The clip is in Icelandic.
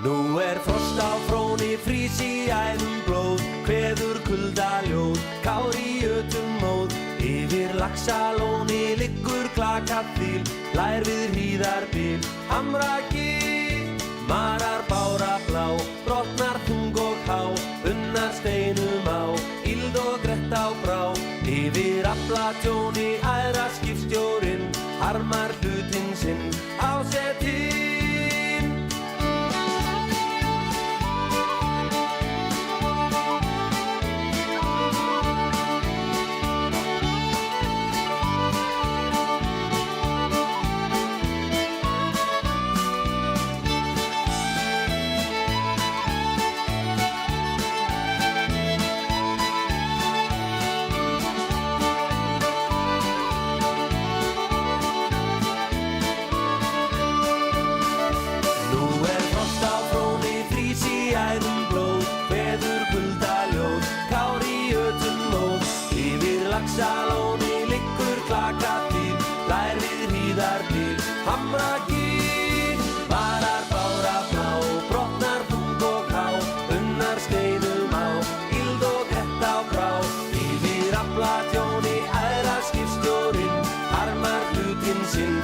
Nú frost á fróni, frís í æðum blóð, kveður kuldaljóð, kár í ötum móð. Yfir Laxalóni liggur klakaþil, lær við hríðarbil, Hamragil. Marar bárablá, brotnar þung og há, unnar steinum á, íld og grett á brá. Yfir aflatjóni, æðra skipstjórinn, harmar hlutinn sinn, ásetinn. Laxalóni liggur klakaþil, lær við hríðarbil, Hamragil. Varar bárablá, brotnar þung og há, unnar steinum á, íld og grett á brá. Yfir aflatjóni, æðra skipstjórinn, harmar hlutinn sinn,